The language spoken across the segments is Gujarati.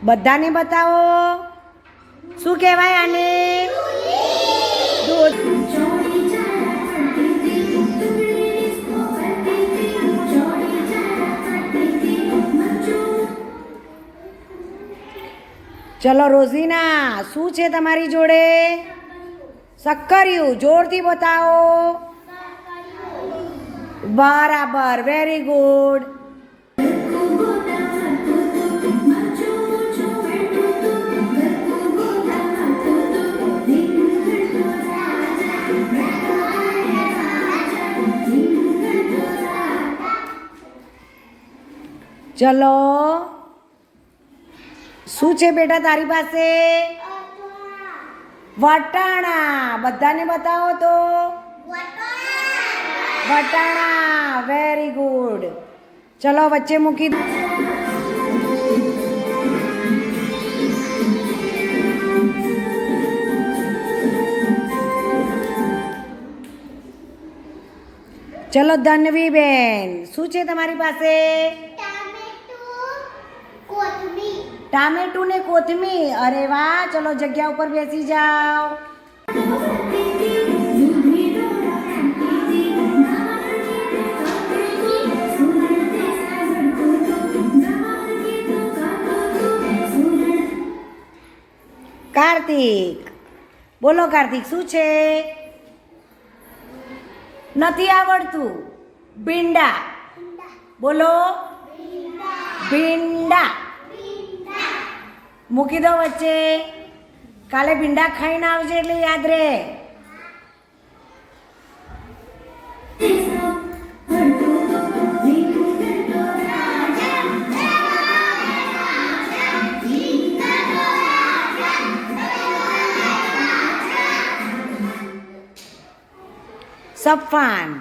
બધાને બતાવો. શું કહેવાય આને? દૂધ. ચલો રોઝીના, શું છે તમારી જોડે? સક્કરિયું. જોરથી બતાવો. બરાબર, વેરી ગુડ. ચલો, શું છે બેટા તારી પાસે? વટાણા. બધાને બતાવો તો. વટાણા, વેરી ગુડ. ચલો વચ્ચે મૂકી દો. ચલો ધનવી બેન, શું છે તમારી પાસે? ટામેટું ને કોથમીર. અરે વાહ, ચલો જગ્યા ઉપર બેસી જાઓ. કાર્તિક, બોલો કાર્તિક, શું છે? નથી આવડતું. ભીંડા. બોલો. ભીંડા. મૂકી દો વચ્ચે. કાલે ભીંડા ખાઈને આવજે એટલે યાદ રહે. સફાન.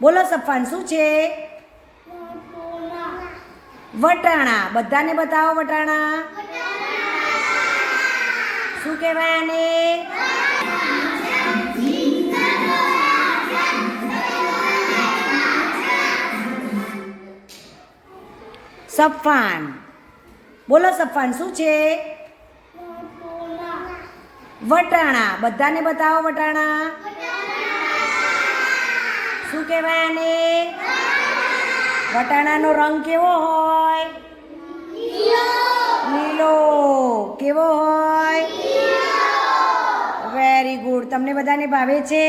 બોલો સફાન, શું છે? વટાણા. બધાને બતાવો વટાણા. શું કહેવાય આને? સફાન. બોલો સફાન, શું છે? વટાણા. બધાને બતાવો વટાણા. શું કહેવાય આને? વટાણાનો રંગ કેવો હોય? લીલો. કેવો હોય? Very good. તમને બધાને ભાવે છે?